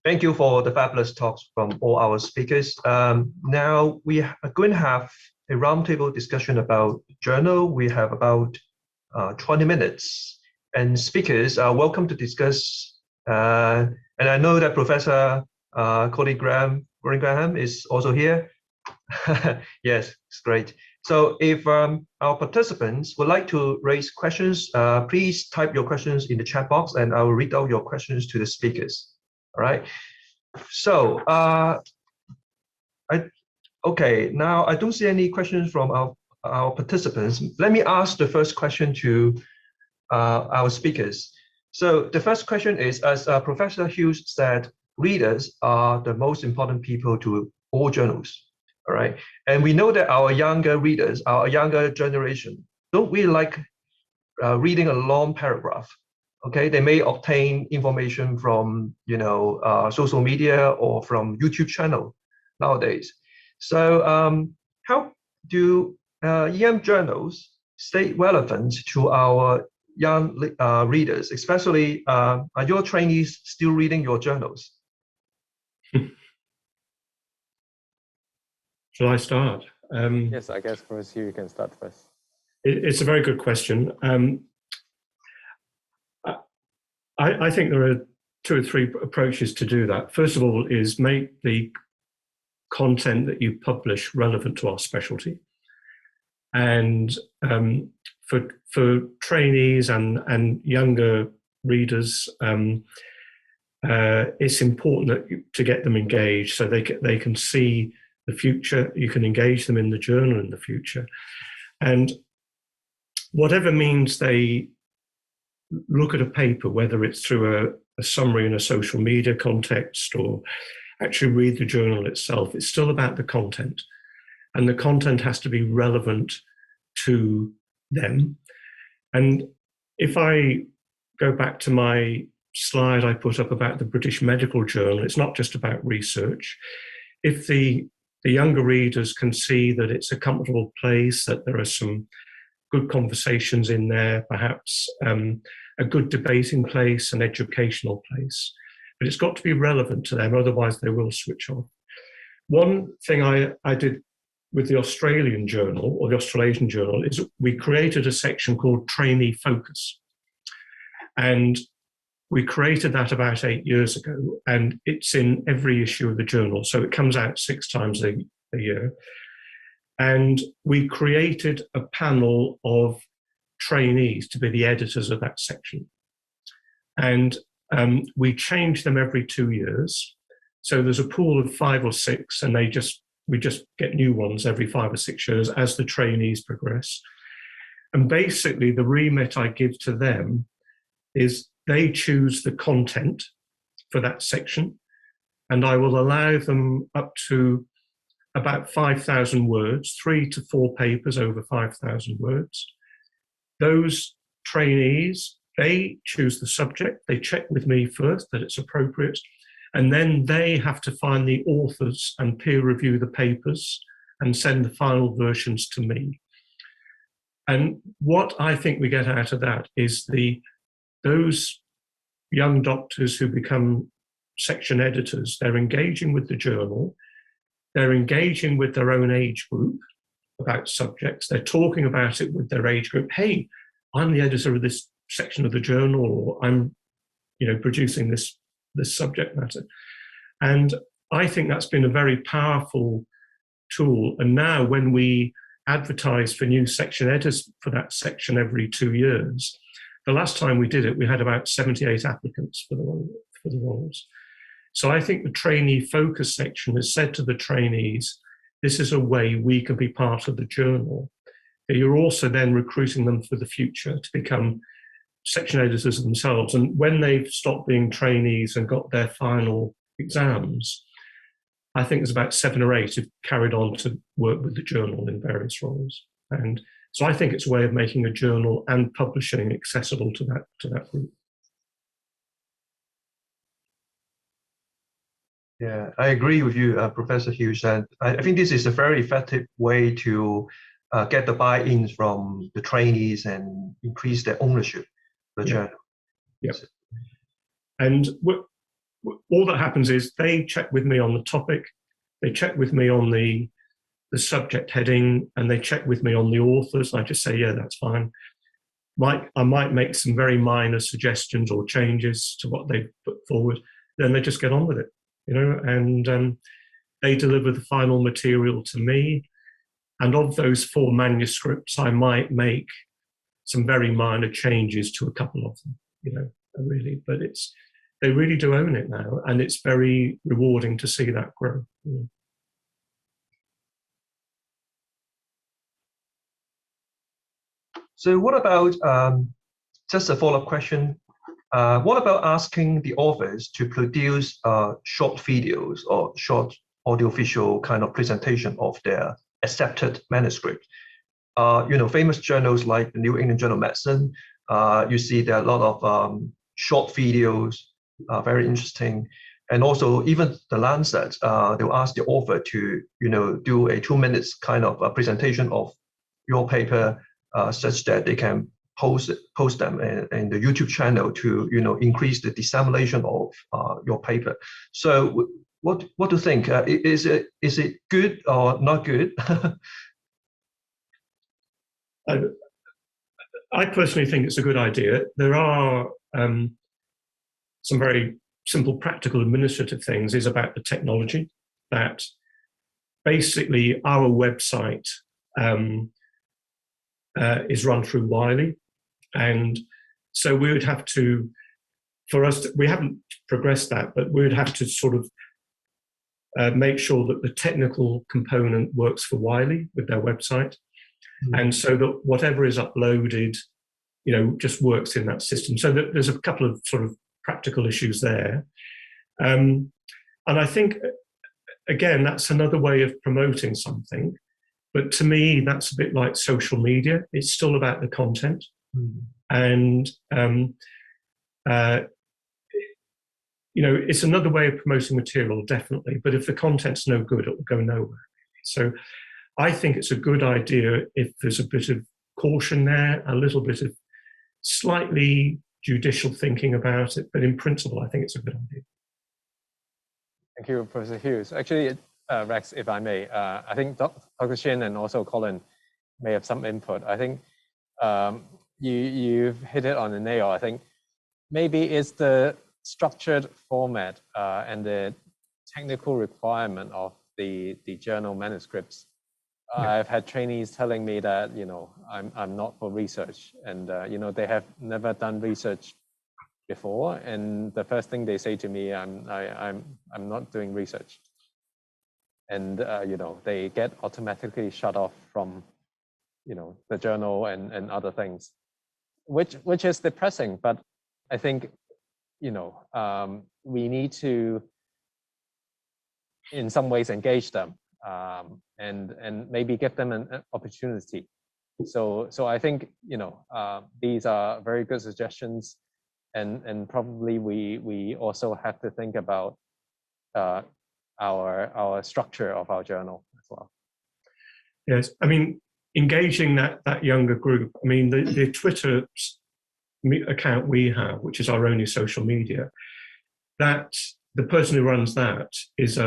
Thank you for the fabulous talks from all our speakers. Now we are going to have a roundtable discussion about journal. We have about 20 minutes, and speakers are welcome to discuss. And I know that Professor Colin Graham is also here. Yes, it's great. So if our participants would like to raise questions, please type your questions in the chat box and I will read out your questions to the speakers. All right. So, okay, now I don't see any questions from our participants. Let me ask the first question to our speakers. So the first question is, as Professor Hughes said, readers are the most important people to all journals. All right. And we know that our younger readers, our younger generation, don't really like reading a long paragraph. Okay, they may obtain information from social media or from YouTube channel nowadays. So how do EM journals stay relevant to our young readers, especially are your trainees still reading your journals? Shall I start? Yes, I guess Professor, you can start first. It's a very good question. I think there are 2 or 3 approaches to do that. First of all is make the content that you publish relevant to our specialty. And for trainees and younger readers, it's important to get them engaged so they can see the future. You can engage them in the journal in the future. And whatever means they look at a paper, whether it's through a summary in a social media context or actually read the journal itself, it's still about the content. And the content has to be relevant to them. And if I go back to my slide I put up about the British Medical Journal, it's not just about research. If the younger readers can see that it's a comfortable place, that there are some good conversations in there, perhaps a good debating place, an educational place. But it's got to be relevant to them, otherwise they will switch off. One thing I did with the Australian Journal, or the Australasian Journal, is we created a section called Trainee Focus. And we created that about 8 years ago, and it's in every issue of the journal. So it comes out 6 times a year. And we created a panel of trainees to be the editors of that section. And we change them every 2 years. So there's a pool of 5 or 6, and we just get new ones every 5 or 6 years as the trainees progress. And basically the remit I give to them is they choose the content for that section, and I will allow them up to about 5,000 words, 3 to 4 papers over 5,000 words. Those trainees, they choose the subject, they check with me first that it's appropriate, and then they have to find the authors and peer review the papers and send the final versions to me. And what I think we get out of that is those young doctors who become section editors, they're engaging with the journal, they're engaging with their own age group about subjects, they're talking about it with their age group. Hey, I'm the editor of this section of the journal, or I'm producing this subject matter. And I think that's been a very powerful tool. And now when we advertise for new section editors for that section every 2 years, the last time we did it, we had about 78 applicants for the roles. So I think the trainee focus section has said to the trainees, this is a way we can be part of the journal. But you're also then recruiting them for the future to become section editors themselves. And when they've stopped being trainees and got their final exams, I think there's about 7 or 8 who've carried on to work with the journal in various roles. And so I think it's a way of making a journal and publishing accessible to that group. Yeah, I agree with you, Professor Hughes. And I think this is a very effective way to get the buy-ins from the trainees and increase their ownership of the journal. Yes. And all that happens is they check with me on the topic, they check with me on the subject heading, and they check with me on the authors. I just say, yeah, that's fine. I might make some very minor suggestions or changes to what they put forward. Then they just get on with it, and they deliver the final material to me. And of those 4 manuscripts, I might make some very minor changes to a couple of them, really. But they really do own it now, and it's very rewarding to see that grow. So what about, just a follow-up question, what about asking the authors to produce short videos or short audiovisual kind of presentation of their accepted manuscript? Famous journals like the New England Journal of Medicine, you see there are a lot of short videos, very interesting. And also even the Lancet, they'll ask the author to, do a 2 minutes kind of a presentation of your paper, such that they can post them in the YouTube channel to, increase the dissemination of your paper. So what do you think? Is it good or not good? I personally think it's a good idea. There are some very simple, practical, administrative things is about the technology, that basically our website is run through Wiley. And so we would have to, we haven't progressed that, but we would have to sort of make sure that the technical component works for Wiley with their website. And so that whatever is uploaded, just works in that system. So that there's a couple of sort of practical issues there. And I think, again, that's another way of promoting something. But to me, that's a bit like social media. It's still about the content. And, it's another way of promoting material, definitely. But if the content's no good, it will go nowhere. So I think it's a good idea if there's a bit of caution there, a little bit of slightly judicial thinking about it. But in principle, I think it's a good idea. Thank you, Professor Hughes. Actually, Rex, if I may, I think Dr. Shin and also Colin may have some input. I think you've hit it on the nail. I think maybe it's the structured format and the technical requirement of the journal manuscripts. Yeah. I've had trainees telling me that I'm not for research, and they have never done research before, and the first thing they say to me, I'm not doing research, and they get automatically shut off from the journal and other things, which is depressing. But I think we need to in some ways engage them and maybe give them an opportunity. So I think these are very good suggestions, and probably we also have to think about our structure of our journal as well. Yes, I mean, engaging that younger group. I mean, the Twitter account we have, which is our only social media, that the person who runs that is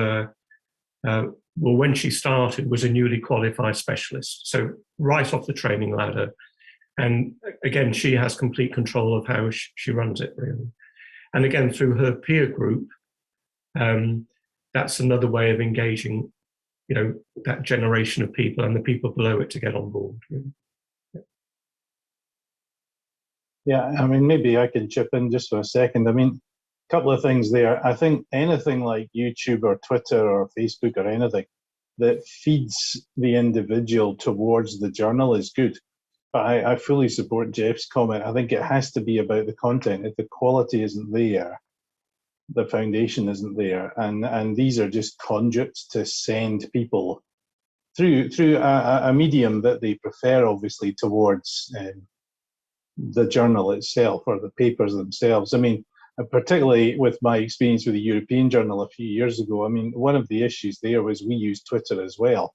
well, when she started, was a newly qualified specialist. So right off the training ladder. And again, she has complete control of how she runs it, really. And again, through her peer group, that's another way of engaging, that generation of people and the people below it to get on board. Really. Yeah, I mean, maybe I can chip in just for a second. I mean, a couple of things there. I think anything like YouTube or Twitter or Facebook or anything that feeds the individual towards the journal is good. But I fully support Jeff's comment. I think it has to be about the content. If the quality isn't there, the foundation isn't there, and these are just conduits to send people through a medium that they prefer, obviously, towards the journal itself or the papers themselves. I mean, particularly with my experience with the European Journal a few years ago, I mean, one of the issues there was we used Twitter as well.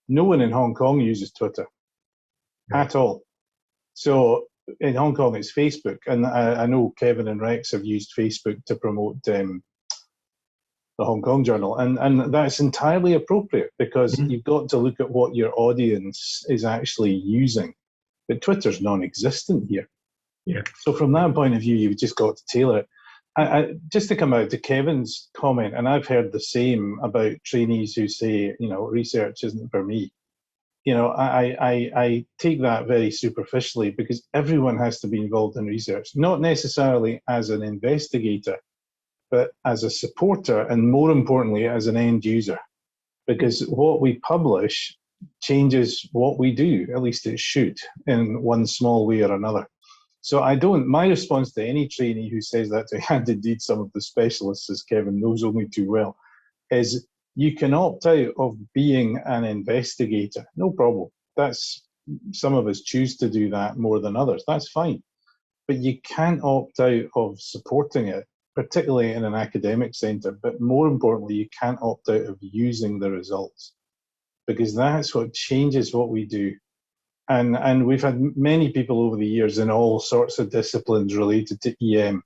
No one in Hong Kong uses Twitter at all. So in Hong Kong, it's Facebook. And I know Kevin and Rex have used Facebook to promote the Hong Kong Journal, and that's entirely appropriate because Mhm. you've got to look at what your audience is actually using. But Twitter's non-existent here. Yeah. So from that point of view, you've just got to tailor it. Just to come out to Kevin's comment, and I've heard the same about trainees who say, research isn't for me. I take that very superficially because everyone has to be involved in research, not necessarily as an investigator, but as a supporter, and more importantly, as an end user. Because what we publish changes what we do, at least it should, in one small way or another. So my response to any trainee who says that to me, and indeed some of the specialists, as Kevin knows only too well, is you can opt out of being an investigator. No problem. Some of us choose to do that more than others. That's fine. But you can't opt out of supporting it, particularly in an academic centre. But more importantly, you can't opt out of using the results, because that's what changes what we do. And we've had many people over the years in all sorts of disciplines related to EM.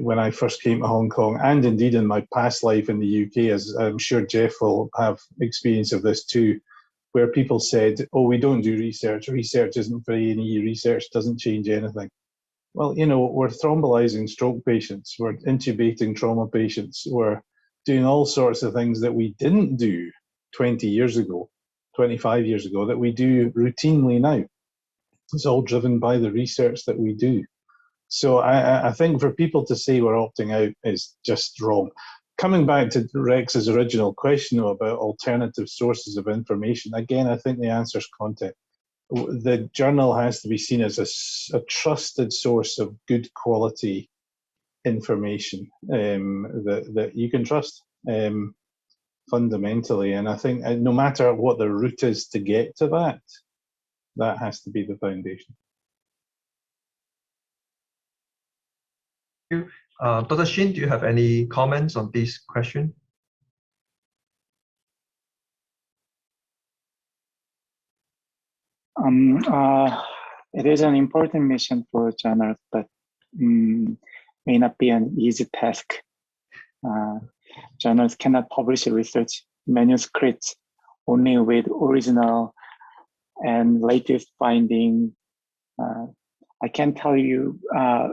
When I first came to Hong Kong, and indeed in my past life in the UK, as I'm sure Jeff will have experience of this too, where people said, oh, we don't do research. Research isn't for A&E. Research doesn't change anything. Well, we're thrombolizing stroke patients. We're intubating trauma patients. We're doing all sorts of things that we didn't do 20 years ago, 25 years ago, that we do routinely now. It's all driven by the research that we do. So I think for people to say we're opting out is just wrong. Coming back to Rex's original question about alternative sources of information, again, I think the answer is content. The journal has to be seen as a trusted source of good quality information that you can trust fundamentally. And I think no matter what the route is to get to that has to be the foundation. Dr. Shin, do you have any comments on this question? It is an important mission for journals, but may not be an easy task. Journals cannot publish research manuscripts only with original and latest finding. I can't tell you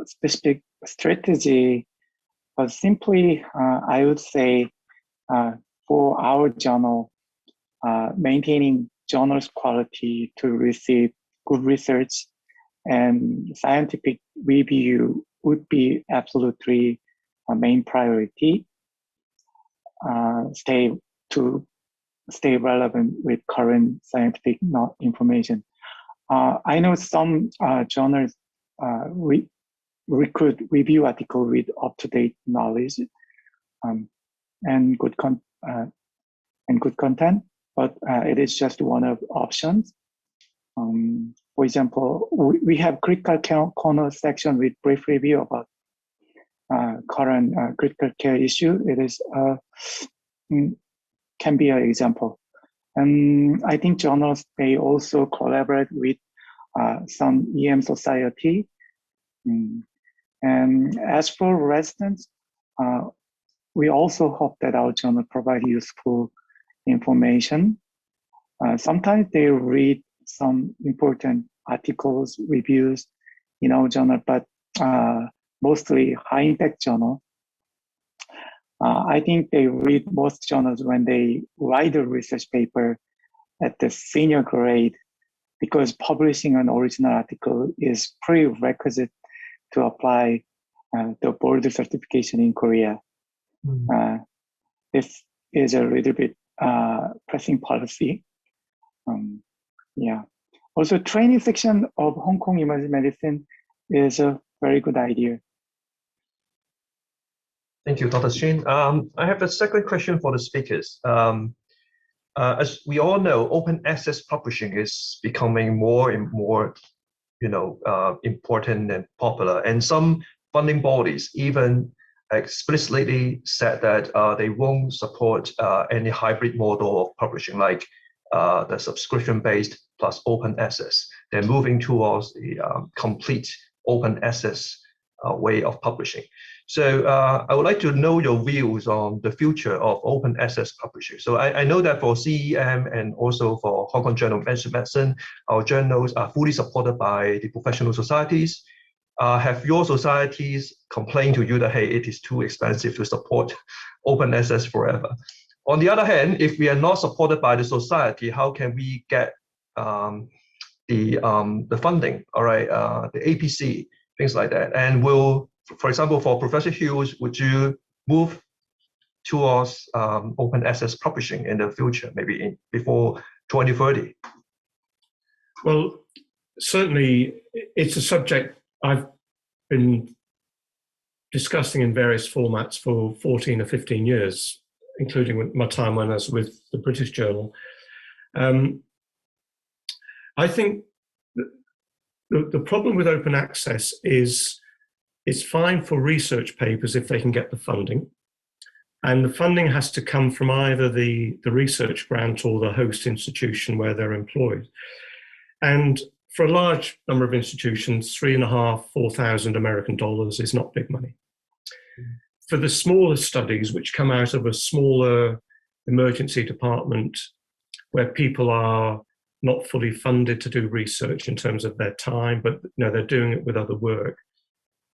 specific strategy, but simply I would say for our journal, maintaining journal's quality to receive good research and scientific review would be absolutely a main priority. Stay relevant with current scientific information. I know some journals recruit review article with up-to-date knowledge and good content, but it is just one of options. For example, we have critical corner section with brief review about current critical care issue. It is can be an example. And I think journals may also collaborate with some EM society. And as for residents, we also hope that our journal provide useful information. Sometimes they read some important articles, reviews in our journal, but mostly high-impact journal. I think they read most journals when they write a research paper at the senior grade, because publishing an original article is prerequisite to apply the board certification in Korea. This is a little bit pressing policy. Yeah. Also, training section of Hong Kong Emergency Medicine is a very good idea. Thank you, Dr. Shin. I have a second question for the speakers. As we all know, open access publishing is becoming more and more, important and popular. And some funding bodies even explicitly said that they won't support any hybrid model of publishing, like the subscription-based plus open access. They're moving towards the complete open access way of publishing. So I would like to know your views on the future of open access publishing. So I know that for CEM and also for Hong Kong Journal of Medicine, our journals are fully supported by the professional societies. Have your societies complained to you that, hey, it is too expensive to support open access forever? On the other hand, if we are not supported by the society, how can we get the funding, all right, the APC, things like that? And will, for example, for Professor Hughes, would you move towards open access publishing in the future, maybe before 2030? Well, certainly it's a subject I've been discussing in various formats for 14 or 15 years, including my time when I was with the British Journal. I think the problem with open access is it's fine for research papers if they can get the funding. And the funding has to come from either the research grant or the host institution where they're employed. And for a large number of institutions, $3,500–4,000 American dollars is not big money. For the smaller studies, which come out of a smaller emergency department where people are not fully funded to do research in terms of their time, but they're doing it with other work,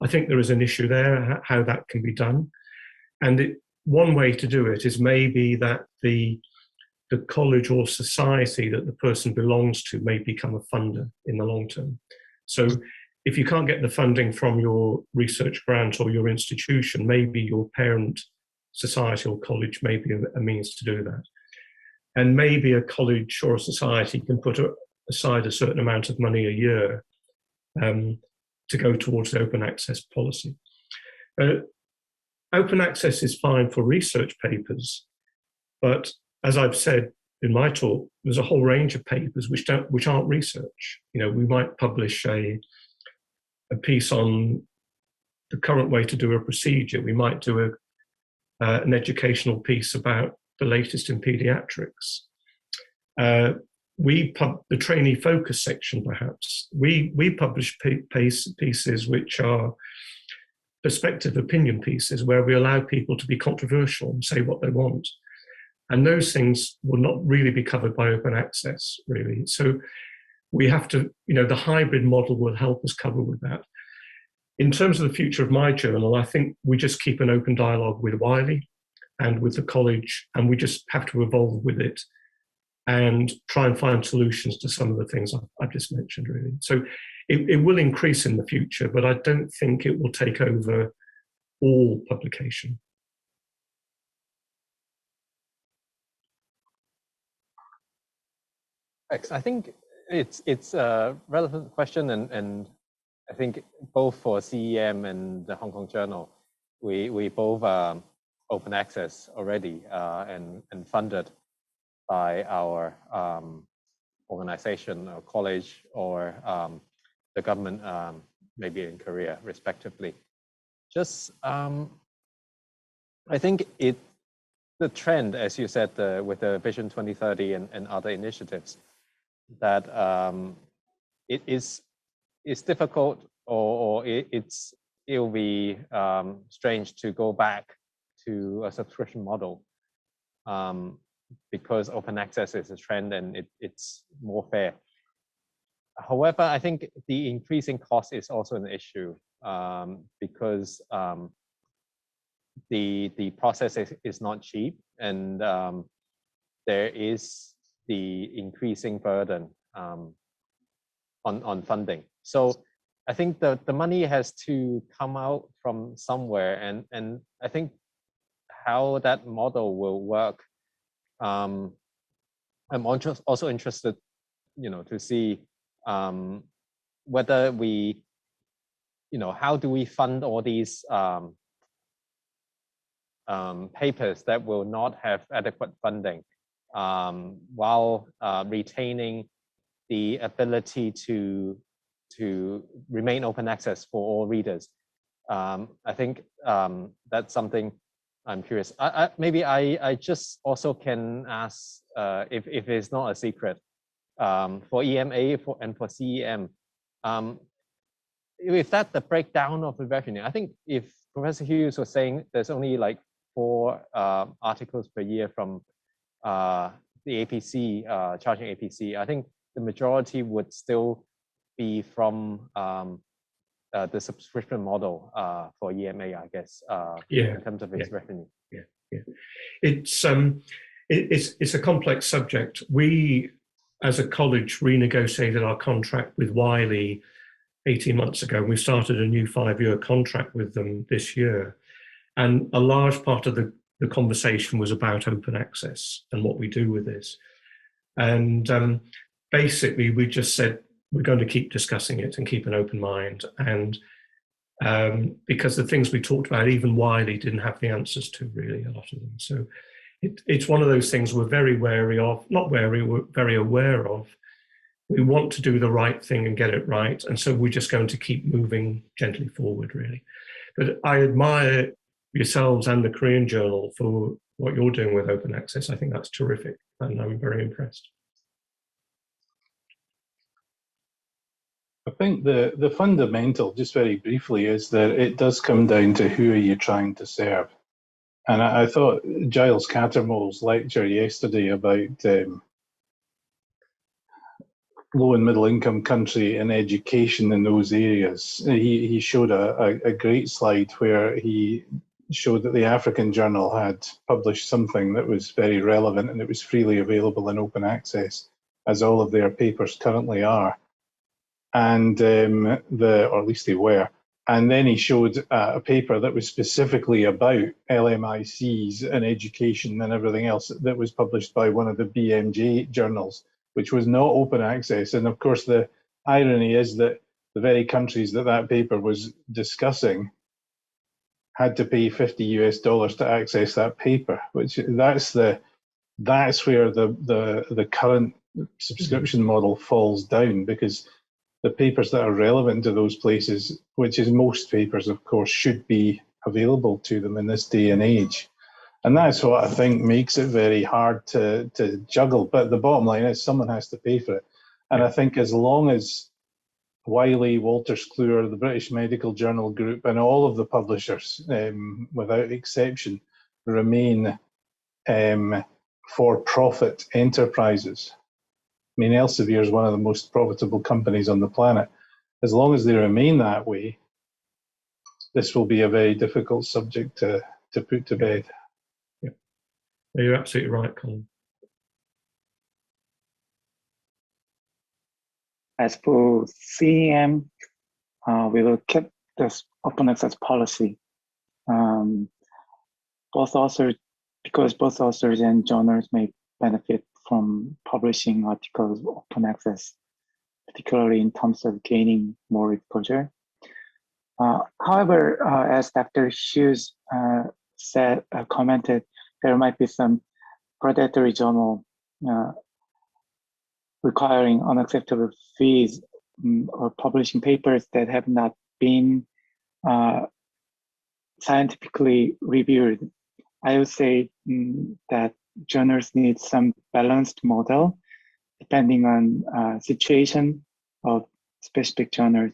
I think there is an issue there, how that can be done. And one way to do it is maybe that the college or society that the person belongs to may become a funder in the long term. So if you can't get the funding from your research grant or your institution, maybe your parent society or college may be a means to do that. And maybe a college or a society can put aside a certain amount of money a year to go towards the open access policy. Open access is fine for research papers, but as I've said in my talk, there's a whole range of papers which aren't research. We might publish a piece on the current way to do a procedure. We might do an educational piece about the latest in pediatrics. The trainee focus section, perhaps, we publish pieces which are perspective opinion pieces where we allow people to be controversial and say what they want. And those things will not really be covered by open access, really. So we have to, the hybrid model will help us cover with that. In terms of the future of my journal, I think we just keep an open dialogue with Wiley and with the college, and we just have to evolve with it and try and find solutions to some of the things I've just mentioned, really. So it will increase in the future, but I don't think it will take over all publication. I think it's a relevant question, and I think both for CEM and the Hong Kong Journal, we both open access already and funded by our organization or college or the government, maybe in Korea, respectively. Just I think the trend, as you said, with the Vision 2030 and other initiatives, that it is difficult or it'll be strange to go back to a subscription model because open access is a trend and it's more fair. However, I think the increasing cost is also an issue because the process is not cheap, and there is the increasing burden on funding. So I think the money has to come out from somewhere, and I think how that model will work, I'm also interested, to see whether we, how do we fund all these papers that will not have adequate funding while retaining the ability to remain open access for all readers. I think that's something I'm curious. Maybe I just also can ask if it's not a secret for EMA and for CEM, if that's the breakdown of the revenue. I think if Professor Hughes was saying there's only like 4 articles per year from the APC, charging APC. I think the majority would still be from the subscription model for EMA, I guess, in terms of its revenue. It's a complex subject. We, as a college, renegotiated our contract with Wiley 18 months ago. We started a new 5-year contract with them this year. And a large part of the conversation was about open access and what we do with this. And basically, we just said, we're going to keep discussing it and keep an open mind. And because the things we talked about, even Wiley didn't have the answers to, really, a lot of them. So it's one of those things we're very wary of, not wary, we're very aware of. We want to do the right thing and get it right. And so we're just going to keep moving gently forward, really. But I admire yourselves and the Korean Journal for what you're doing with open access. I think that's terrific, and I'm very impressed. I think the fundamental, just very briefly, is that it does come down to who are you trying to serve. And I thought Giles Cattermole's lecture yesterday about low and middle income country and education in those areas, he showed a great slide where he showed that the African Journal had published something that was very relevant, and it was freely available in open access, as all of their papers currently are. And or at least they were. And then he showed a paper that was specifically about LMICs and education and everything else that was published by one of the BMJ journals, which was not open access. And of course, the irony is that the very countries that that paper was discussing had to pay $50 to access that paper, which that's where the current subscription model falls down, because the papers that are relevant to those places, which is most papers, of course, should be available to them in this day and age. And that's what I think makes it very hard to juggle. But the bottom line is someone has to pay for it. And I think as long as Wiley, Wolters Kluwer, the British Medical Journal Group, and all of the publishers, without exception, remain for-profit enterprises. I mean, Elsevier is one of the most profitable companies on the planet. As long as they remain that way, this will be a very difficult subject to put to bed. Yeah, you're absolutely right, Colin. As for CEM, we will keep this open access policy. Both authors and journals may benefit from publishing articles of open access, particularly in terms of gaining more exposure. However, as Dr. Hughes commented, there might be some predatory journal requiring unacceptable fees or publishing papers that have not been scientifically reviewed. I would say that journals need some balanced model depending on situation of specific journals.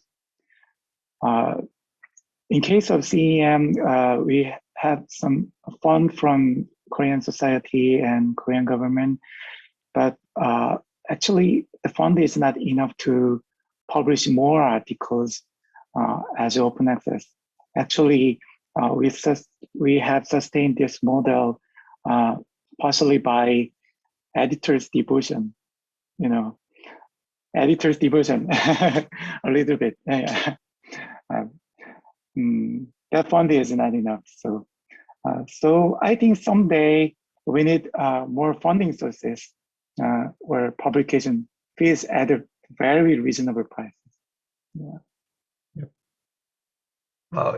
In case of CEM, we have some fund from Korean society and Korean government, but actually the fund is not enough to publish more articles as open access. Actually, we have sustained this model partially by editor's devotion, editor's devotion, a little bit. That fund is not enough. So I think someday we need more funding sources where publication fees at a very reasonable prices. Yeah.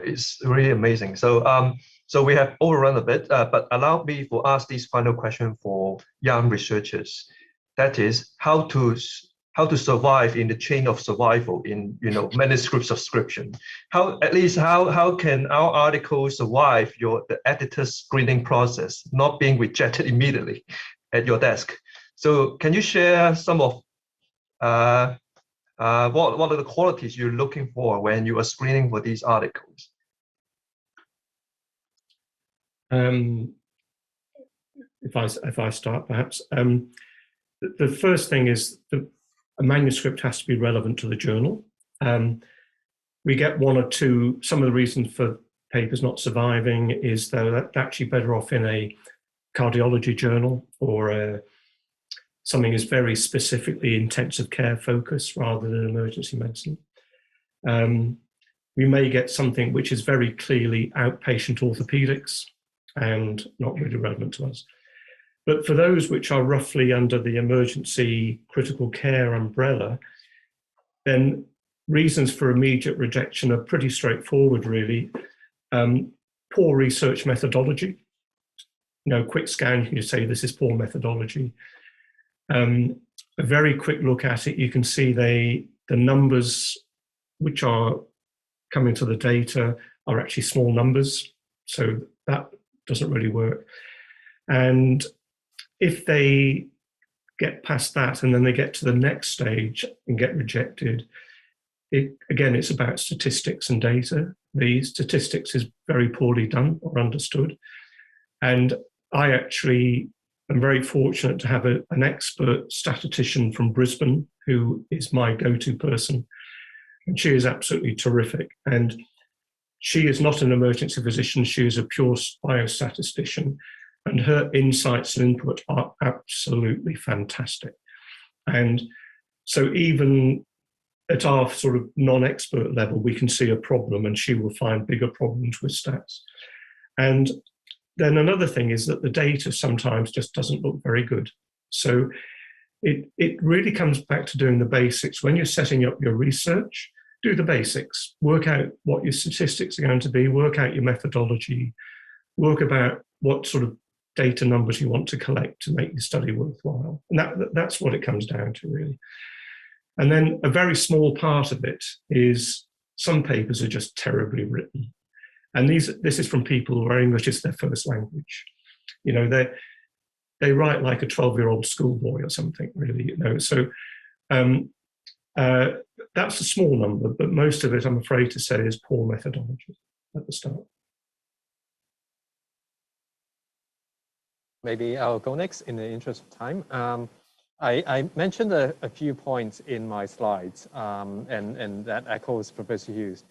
It's really amazing. So we have overrun a bit, but allow me to ask this final question for young researchers. That is, how to survive in the chain of survival in manuscript subscription. How can our article survive the editor's screening process, not being rejected immediately at your desk? So can you share some of what are the qualities you're looking for when you are screening for these articles? If I start, perhaps. The first thing is a manuscript has to be relevant to the journal. We get one or two, some of the reasons for papers not surviving is they're actually better off in a cardiology journal or something is very specifically intensive care focused rather than emergency medicine. We may get something which is very clearly outpatient orthopedics and not really relevant to us. But for those which are roughly under the emergency critical care umbrella, then reasons for immediate rejection are pretty straightforward, really. Poor research methodology. Quick scan, you can say this is poor methodology. A very quick look at it, you can see the numbers which are coming to the data are actually small numbers, so that doesn't really work. And if they get past that and then they get to the next stage and get rejected, again, it's about statistics and data. The statistics is very poorly done or understood. And I actually am very fortunate to have an expert statistician from Brisbane who is my go-to person. And she is absolutely terrific. And she is not an emergency physician, she is a pure biostatistician. And her insights and input are absolutely fantastic. And so even at our sort of non-expert level, we can see a problem and she will find bigger problems with stats. And then another thing is that the data sometimes just doesn't look very good. So it really comes back to doing the basics. When you're setting up your research, do the basics. Work out what your statistics are going to be, work out your methodology, work about what sort of data numbers you want to collect to make your study worthwhile. And that's what it comes down to, really. And then a very small part of it is some papers are just terribly written. And this is from people where English is their first language. They write like a 12-year-old schoolboy or something, really. So that's a small number, but most of it, I'm afraid to say, is poor methodology at the start. Maybe I'll go next in the interest of time. I mentioned a few points in my slides, and that echoes Professor Hughes.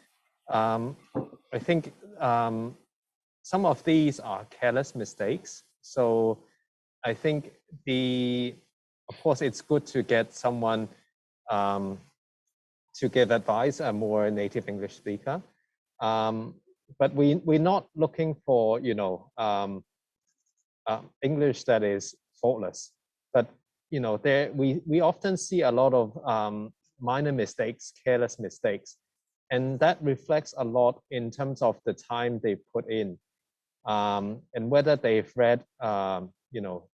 I think some of these are careless mistakes. So I think of course, it's good to get someone to give advice, a more native English speaker. But we're not looking for, English that is faultless. But we often see a lot of minor mistakes, careless mistakes, and that reflects a lot in terms of the time they put in, and whether they've read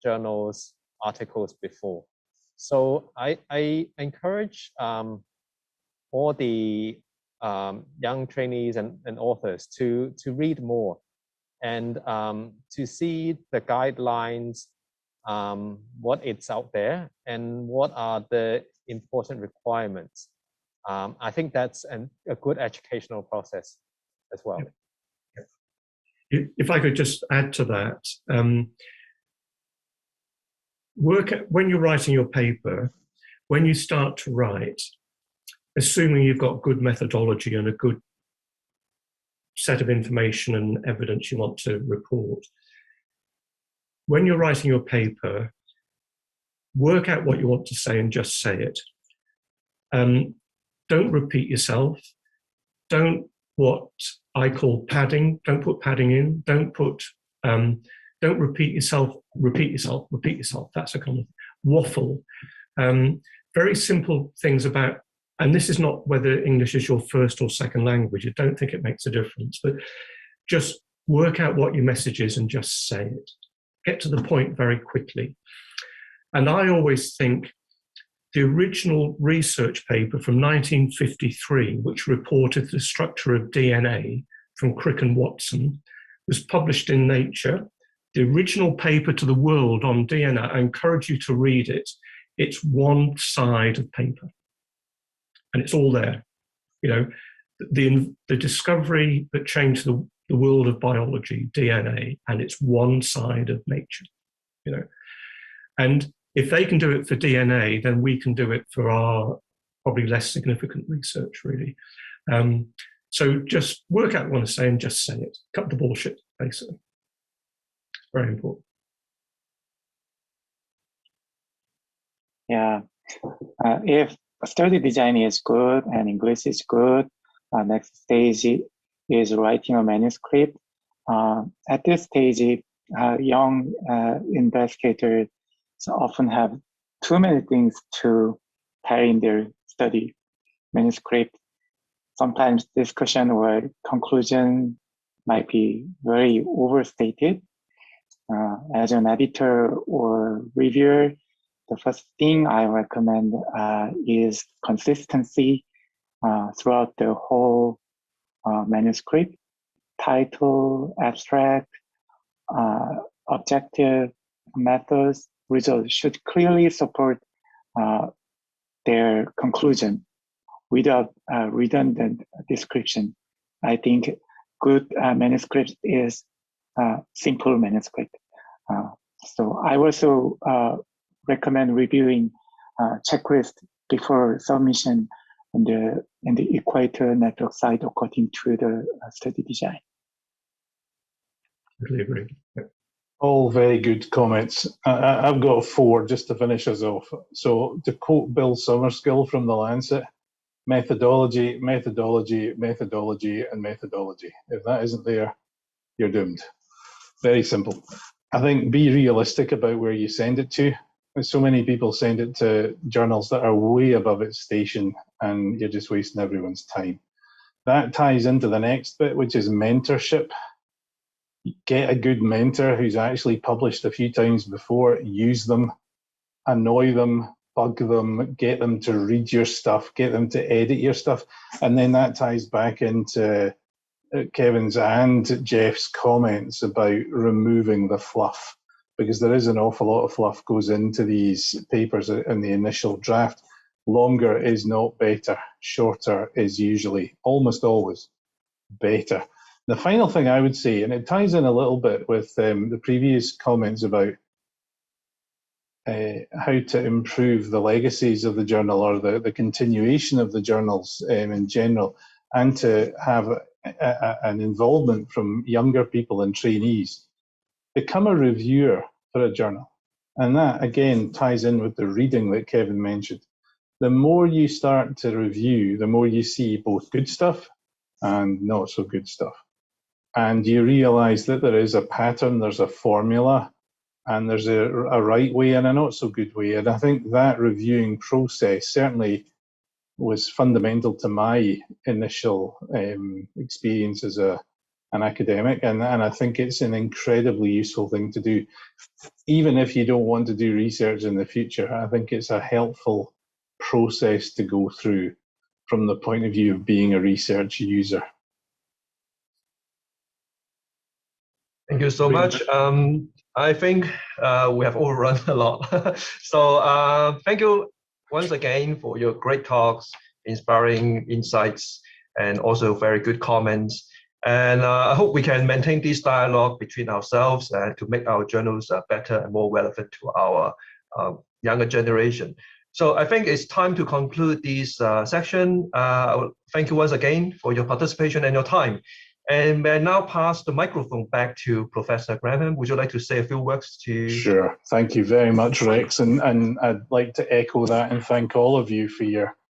journals, articles before. So I encourage all the young trainees and authors to read more and to see the guidelines, what it's out there and what are the important requirements. I think that's a good educational process as well. If I could just add to that, when you're writing your paper, when you start to write, assuming you've got good methodology and a good set of information and evidence you want to report, when you're writing your paper, work out what you want to say and just say it. Don't repeat yourself. Don't what I call padding. Don't put padding in. Don't repeat yourself. Repeat yourself. Repeat yourself. That's a kind of waffle. Very simple things about, and this is not whether English is your first or second language. I don't think it makes a difference, but just work out what your message is and just say it. Get to the point very quickly. And I always think the original research paper from 1953, which reported the structure of DNA from Crick and Watson, was published in Nature. The original paper to the world on DNA, I encourage you to read it. It's one side of paper. And it's all there. The discovery that changed the world of biology, DNA, and it's one side of nature, you know. And if they can do it for DNA, then we can do it for our probably less significant research, really. So just work out what you want to say and just say it. Cut the bullshit, basically. It's very important. Yeah. If study design is good and English is good, next stage is writing a manuscript. At this stage, young investigators often have too many things to carry in their study manuscript. Sometimes discussion or conclusion might be very overstated. As an editor or reviewer, the first thing I recommend is consistency throughout the whole manuscript. Title, abstract, objective, methods, results should clearly support their conclusion without redundant description. I think good manuscript is simple manuscript. So I also recommend reviewing checklist before submission in the Equator Network site according to the study design. Totally agree. Yeah. All very good comments. I've got 4 just to finish us off. So to quote Bill Summerskill from The Lancet, methodology, methodology, methodology, and methodology. If that isn't there, you're doomed. Very simple. I think be realistic about where you send it to. So many people send it to journals that are way above its station, and you're just wasting everyone's time. That ties into the next bit, which is mentorship. Get a good mentor who's actually published a few times before, use them, annoy them, bug them, get them to read your stuff, get them to edit your stuff. And then that ties back into Kevin's and Jeff's comments about removing the fluff, because there is an awful lot of fluff goes into these papers in the initial draft. Longer is not better. Shorter is usually, almost always, better. The final thing I would say, and it ties in a little bit with the previous comments about how to improve the legacies of the journal or the continuation of the journals in general, and to have an involvement from younger people and trainees. Become a reviewer for a journal. And that, again, ties in with the reading that Kevin mentioned. The more you start to review, the more you see both good stuff and not so good stuff. And you realize that there is a pattern, there's a formula, and there's a right way and a not so good way. And I think that reviewing process certainly was fundamental to my initial experience as an academic. And I think it's an incredibly useful thing to do. Even if you don't want to do research in the future, I think it's a helpful process to go through from the point of view of being a research user. Thank you so much. I think we have overrun a lot. So thank you once again for your great talks, inspiring insights, and also very good comments. And I hope we can maintain this dialogue between ourselves to make our journals better and more relevant to our younger generation. So I think it's time to conclude this section. Thank you once again for your participation and your time. And may I now pass the microphone back to Professor Grantham. Would you like to say a few words to... Sure. Thank you very much, Rex. And I'd like to echo that and thank all of you for your